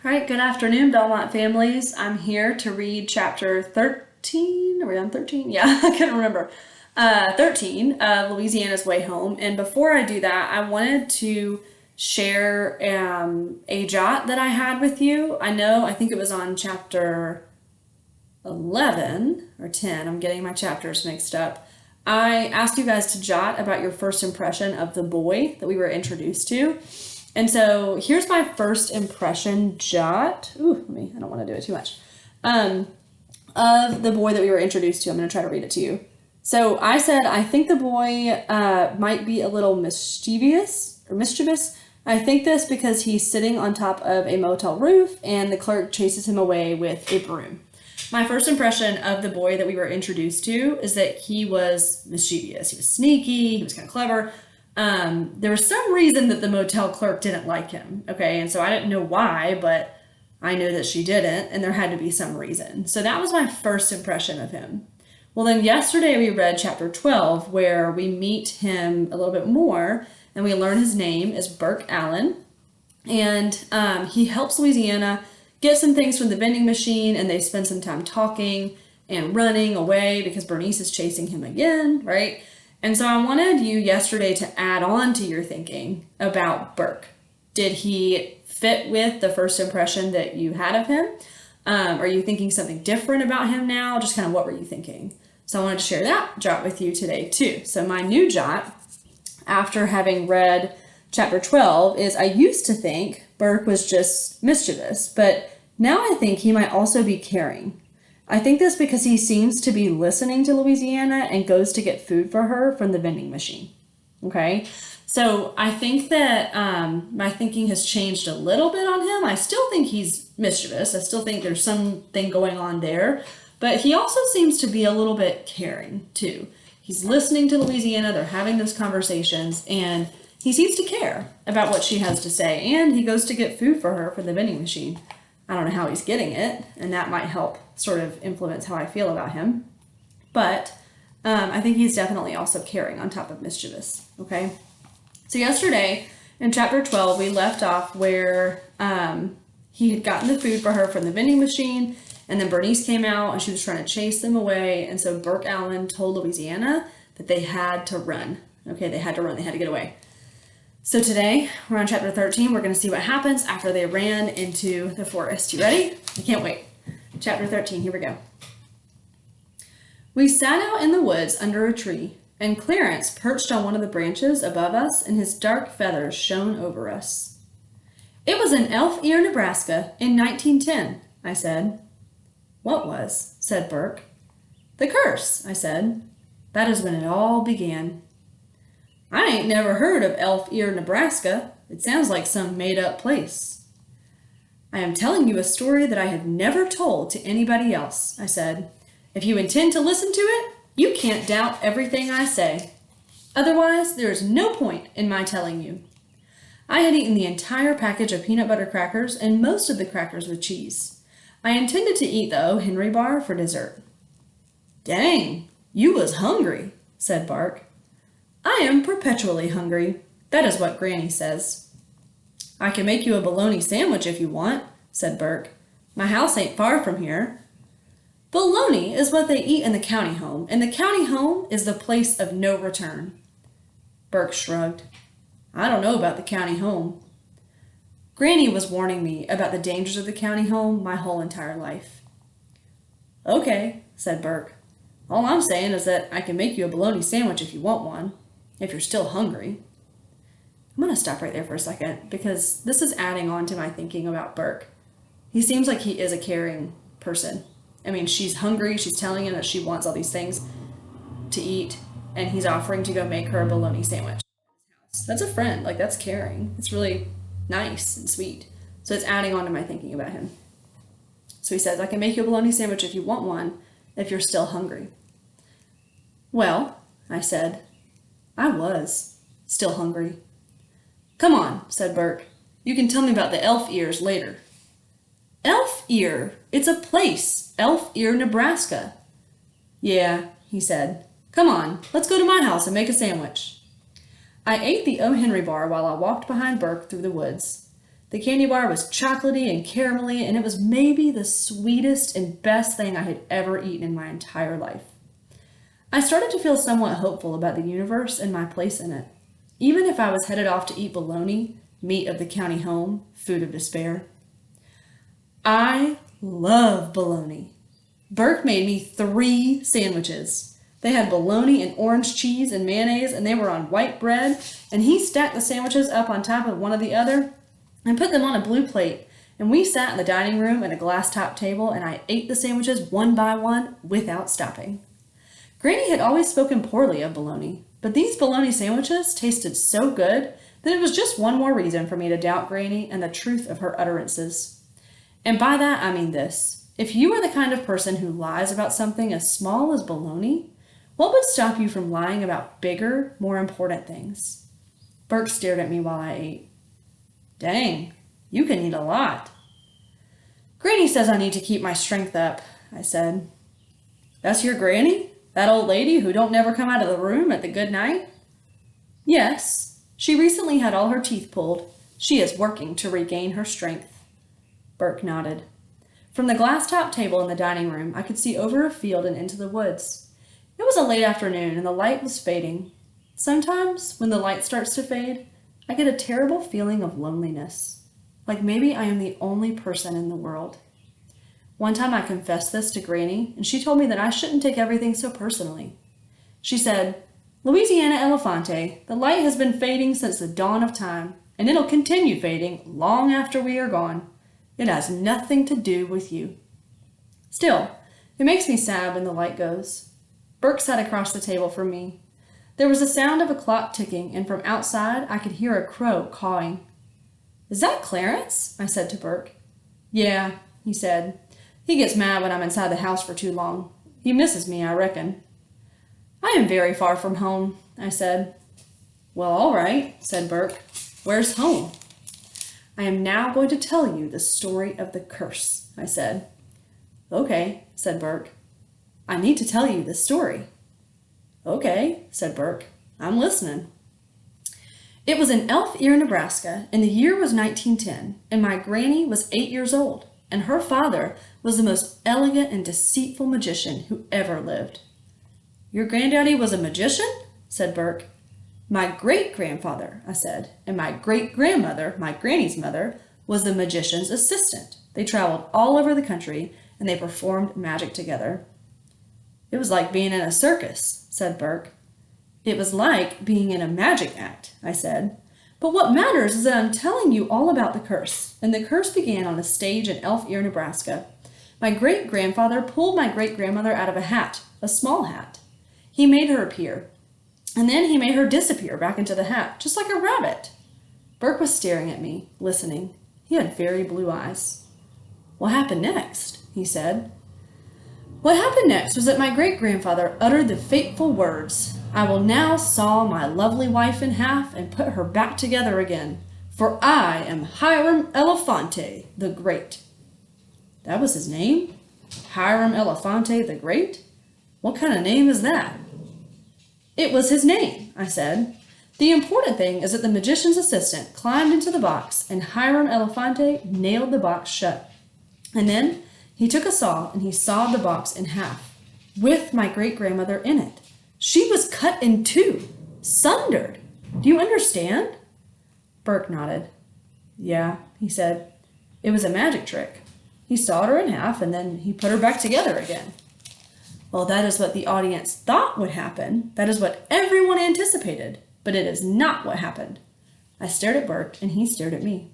All right, good afternoon, Belmont families. I'm here to read chapter 13. Are we on 13? Yeah, I couldn't remember. 13, Louisiana's Way Home. And before I do that, I wanted to share a jot that I had with you. I think it was on chapter 11 or 10. I'm getting my chapters mixed up. I asked you guys to jot about your first impression of the boy that we were introduced to. And so here's my first impression jot. I don't want to do it too much. Of the boy that we were introduced to. I'm going to try to read it to you. So I said, I think the boy might be a little mischievous. I think this because he's sitting on top of a motel roof and the clerk chases him away with a broom. My first impression of the boy that we were introduced to is that he was mischievous. He was sneaky. He was kind of clever. There was some reason that the motel clerk didn't like him. Okay. And so I didn't know why, but I knew that she didn't, and there had to be some reason. So that was my first impression of him. Well, then yesterday we read chapter 12, where we meet him a little bit more, and we learn his name is Burke Allen. And he helps Louisiana get some things from the vending machine, and they spend some time talking and running away because Bernice is chasing him again, right? And so I wanted you yesterday to add on to your thinking about Burke. Did he fit with the first impression that you had of him? Are you thinking something different about him now? Just kind of what were you thinking? So I wanted to share that jot with you today too. So my new jot, after having read chapter 12, is I used to think Burke was just mischievous, but now I think he might also be caring. I think this because he seems to be listening to Louisiana and goes to get food for her from the vending machine. Okay, so I think that my thinking has changed a little bit on him. I still think he's mischievous. I still think there's something going on there, but he also seems to be a little bit caring too. He's listening to Louisiana. They're having those conversations, and he seems to care about what she has to say, and he goes to get food for her from the vending machine. I don't know how he's getting it, and that might help sort of influence how I feel about him. But I think he's definitely also caring on top of mischievous, okay? So yesterday in chapter 12, we left off where he had gotten the food for her from the vending machine, and then Bernice came out, and she was trying to chase them away, and so Burke Allen told Louisiana that they had to run. Okay, they had to run, they had to get away. So today, we're on chapter 13. We're going to see what happens after they ran into the forest. You ready? I can't wait. Chapter 13, here we go. We sat out in the woods under a tree, and Clarence perched on one of the branches above us, and his dark feathers shone over us. It was in Elf Ear, Nebraska, in 1910, I said. What was? Said Burke. The curse, I said. That is when it all began. I ain't never heard of Elf Ear, Nebraska. It sounds like some made-up place. I am telling you a story that I have never told to anybody else, I said. If you intend to listen to it, you can't doubt everything I say. Otherwise, there is no point in my telling you. I had eaten the entire package of peanut butter crackers and most of the crackers with cheese. I intended to eat the O. Henry bar for dessert. Dang, you was hungry, said Burke. I am perpetually hungry. That is what Granny says. I can make you a bologna sandwich if you want, said Burke. My house ain't far from here. Bologna is what they eat in the county home, and the county home is the place of no return. Burke shrugged. I don't know about the county home. Granny was warning me about the dangers of the county home my whole entire life. Okay, said Burke. All I'm saying is that I can make you a bologna sandwich if you want one. If you're still hungry. I'm going to stop right there for a second because this is adding on to my thinking about Burke. He seems like he is a caring person. I mean, she's hungry. She's telling him that she wants all these things to eat, and he's offering to go make her a bologna sandwich. That's a friend. Like, that's caring. It's really nice and sweet. So it's adding on to my thinking about him. So he says, I can make you a bologna sandwich if you want one, if you're still hungry. Well, I said, I was still hungry. Come on, said Burke. You can tell me about the Elf Ears later. Elf Ear? It's a place. Elf Ear, Nebraska. Yeah, he said. Come on, let's go to my house and make a sandwich. I ate the O. Henry bar while I walked behind Burke through the woods. The candy bar was chocolatey and caramelly, and it was maybe the sweetest and best thing I had ever eaten in my entire life. I started to feel somewhat hopeful about the universe and my place in it, even if I was headed off to eat bologna, meat of the county home, food of despair. I love bologna. Burke made me 3 sandwiches. They had bologna and orange cheese and mayonnaise, and they were on white bread, and he stacked the sandwiches up on top of one of the other and put them on a blue plate, and we sat in the dining room at a glass-top table, and I ate the sandwiches one by one without stopping. Granny had always spoken poorly of bologna, but these bologna sandwiches tasted so good that it was just one more reason for me to doubt Granny and the truth of her utterances. And by that I mean this: if you are the kind of person who lies about something as small as bologna, what would stop you from lying about bigger, more important things? Burke stared at me while I ate. Dang, you can eat a lot. Granny says I need to keep my strength up, I said. That's your Granny? That old lady who don't never come out of the room at the good night? Yes, she recently had all her teeth pulled. She is working to regain her strength. Burke nodded. From the glass-top table in the dining room, I could see over a field and into the woods. It was a late afternoon, and the light was fading. Sometimes, when the light starts to fade, I get a terrible feeling of loneliness, like maybe I am the only person in the world. One time I confessed this to Granny, and she told me that I shouldn't take everything so personally. She said, Louisiana Elefante, the light has been fading since the dawn of time, and it'll continue fading long after we are gone. It has nothing to do with you. Still, it makes me sad when the light goes. Burke sat across the table from me. There was the sound of a clock ticking, and from outside I could hear a crow cawing. Is that Clarence? I said to Burke. Yeah, he said. He gets mad when I'm inside the house for too long. He misses me, I reckon. I am very far from home, I said. Well, all right, said Burke. Where's home? I am now going to tell you the story of the curse, I said. Okay, said Burke. I need to tell you the story. Okay, said Burke. I'm listening. It was in Elf Ear, Nebraska, and the year was 1910, and my granny was 8 years old, and her father was the most elegant and deceitful magician who ever lived. Your granddaddy was a magician? Said Burke. My great-grandfather, I said, and my great-grandmother, my granny's mother, was the magician's assistant. They traveled all over the country, and they performed magic together. It was like being in a circus, said Burke. It was like being in a magic act, I said. But what matters is that I'm telling you all about the curse, and the curse began on a stage in Elf Ear, Nebraska. My great-grandfather pulled my great-grandmother out of a hat, a small hat. He made her appear, and then he made her disappear back into the hat, just like a rabbit. Burke was staring at me, listening. He had very blue eyes. What happened next? He said. What happened next was that my great-grandfather uttered the fateful words, I will now saw my lovely wife in half and put her back together again, for I am Hiram Elefante the Great. That was his name? Hiram Elefante the Great? What kind of name is that? It was his name, I said. The important thing is that the magician's assistant climbed into the box and Hiram Elefante nailed the box shut. And then he took a saw and he sawed the box in half, with my great-grandmother in it. She was cut in two, sundered. Do you understand? Burke nodded. Yeah, he said. It was a magic trick. He sawed her in half and then he put her back together again. Well, that is what the audience thought would happen. That is what everyone anticipated, but it is not what happened. I stared at Burke and he stared at me.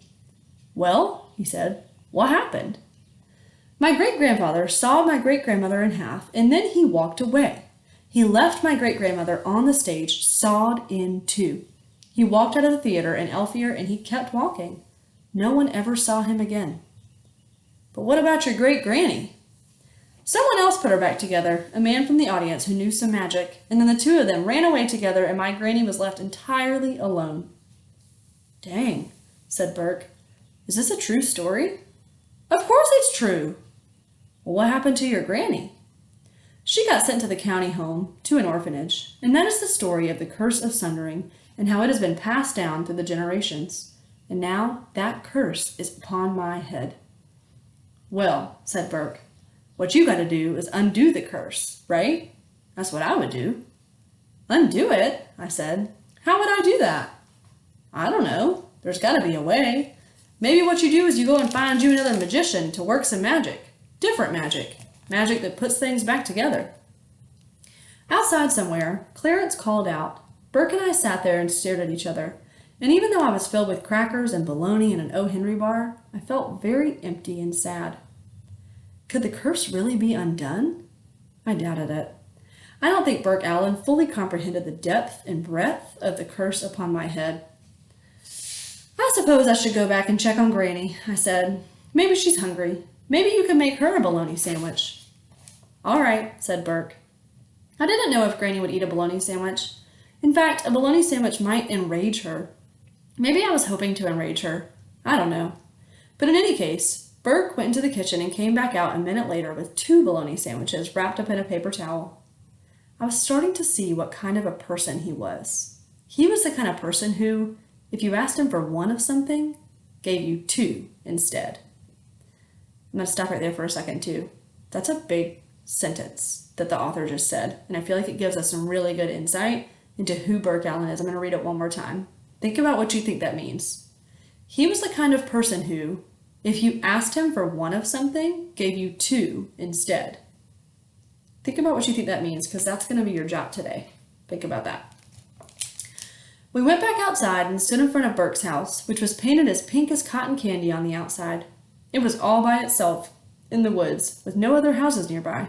Well, he said, what happened? My great-grandfather sawed my great-grandmother in half, and then he walked away. He left my great-grandmother on the stage, sawed in two. He walked out of the theater in Elf Ear, and he kept walking. No one ever saw him again. But what about your great-granny? Someone else put her back together, a man from the audience who knew some magic, and then the two of them ran away together, and my granny was left entirely alone. Dang, said Burke. Is this a true story? Of course it's true. Well, what happened to your granny? She got sent to the county home, to an orphanage, and that is the story of the curse of sundering and how it has been passed down through the generations. and now that curse is upon my head." "Well," said Burke, "what you got to do is undo the curse, right? That's what I would do." "Undo it?" I said. "How would I do that?" "I don't know. There's got to be a way. Maybe what you do is you go and find you another magician to work some magic. Different magic. Magic that puts things back together." Outside somewhere, Clarence called out. Burke and I sat there and stared at each other, and even though I was filled with crackers and bologna and an O. Henry bar, I felt very empty and sad. Could the curse really be undone? I doubted it. I don't think Burke Allen fully comprehended the depth and breadth of the curse upon my head. "I suppose I should go back and check on Granny," I said. "Maybe she's hungry. Maybe you could make her a bologna sandwich." "All right," said Burke. I didn't know if Granny would eat a bologna sandwich. In fact, a bologna sandwich might enrage her. Maybe I was hoping to enrage her. I don't know. But in any case, Burke went into the kitchen and came back out a minute later with 2 bologna sandwiches wrapped up in a paper towel. I was starting to see what kind of a person he was. He was the kind of person who, if you asked him for one of something, gave you 2 instead. I'm going to stop right there for a second, too. That's a big sentence that the author just said, and I feel like it gives us some really good insight into who Burke Allen is. I'm going to read it one more time. Think about what you think that means. He was the kind of person who, if you asked him for one of something, gave you 2 instead. Think about what you think that means, because that's going to be your job today. Think about that. We went back outside and stood in front of Burke's house, which was painted as pink as cotton candy on the outside. It was all by itself, in the woods, with no other houses nearby.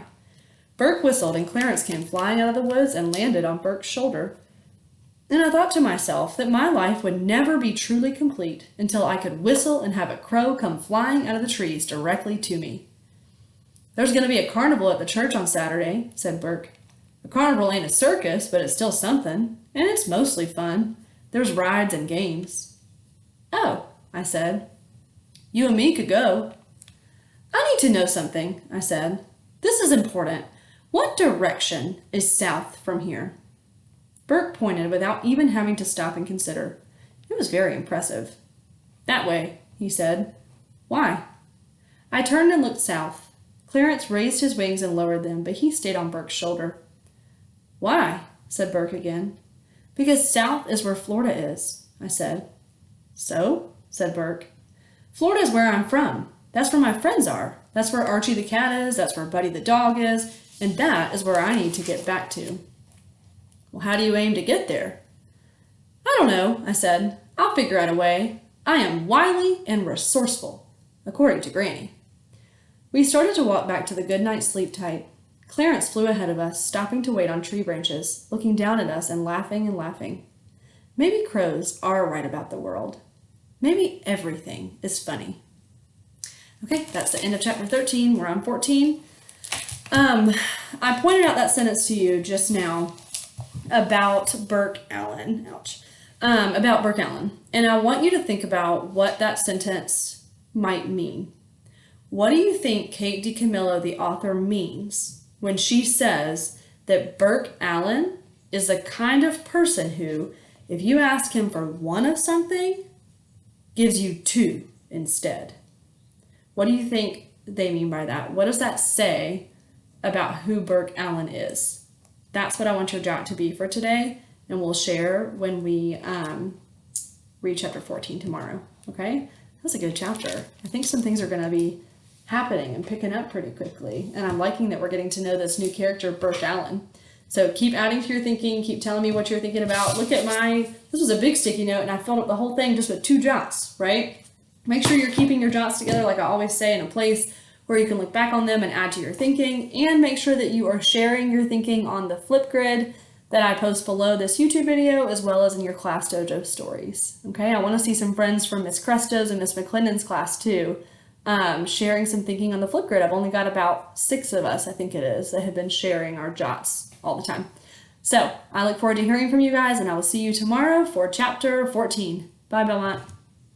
Burke whistled and Clarence came flying out of the woods and landed on Burke's shoulder. And I thought to myself that my life would never be truly complete until I could whistle and have a crow come flying out of the trees directly to me. "There's going to be a carnival at the church on Saturday," said Burke. "A carnival ain't a circus, but it's still something, and it's mostly fun. There's rides and games." "Oh," I said. "You and me could go." "I need to know something," I said. "This is important. What direction is south from here?" Burke pointed without even having to stop and consider. It was very impressive. "That way," he said. "Why?" I turned and looked south. Clarence raised his wings and lowered them, but he stayed on Burke's shoulder. "Why?" said Burke again. "Because south is where Florida is," I said. "So?" said Burke. "Florida is where I'm from. That's where my friends are. That's where Archie the cat is. That's where Buddy the dog is. And that is where I need to get back to." "Well, how do you aim to get there?" "I don't know," I said. "I'll figure out a way. I am wily and resourceful, according to Granny." We started to walk back to the goodnight sleep tight. Clarence flew ahead of us, stopping to wait on tree branches, looking down at us and laughing and laughing. Maybe crows are right about the world. Maybe everything is funny. Okay, that's the end of chapter 13. We're on 14. I pointed out that sentence to you just now about Burke Allen. Ouch. About Burke Allen. And I want you to think about what that sentence might mean. What do you think Kate DiCamillo, the author, means when she says that Burke Allen is the kind of person who, if you ask him for one of something, gives you 2 instead? What do you think they mean by that? What does that say about who Burke Allen is? That's what I want your jot to be for today, and we'll share when we read chapter 14 tomorrow, okay? That's a good chapter. I think some things are going to be happening and picking up pretty quickly, and I'm liking that we're getting to know this new character, Burke Allen. So keep adding to your thinking, keep telling me what you're thinking about. Look at this was a big sticky note, and I filled up the whole thing just with 2 jots, right? Make sure you're keeping your jots together, like I always say, in a place where you can look back on them and add to your thinking, and make sure that you are sharing your thinking on the FlipGrid that I post below this YouTube video, as well as in your Class Dojo stories. Okay, I want to see some friends from Miss Cresto's and Miss McClendon's class too, sharing some thinking on the FlipGrid. I've only got about 6 of us, I think it is, that have been sharing our jots all the time. So I look forward to hearing from you guys, and I will see you tomorrow for chapter 14. Bye, Belmont.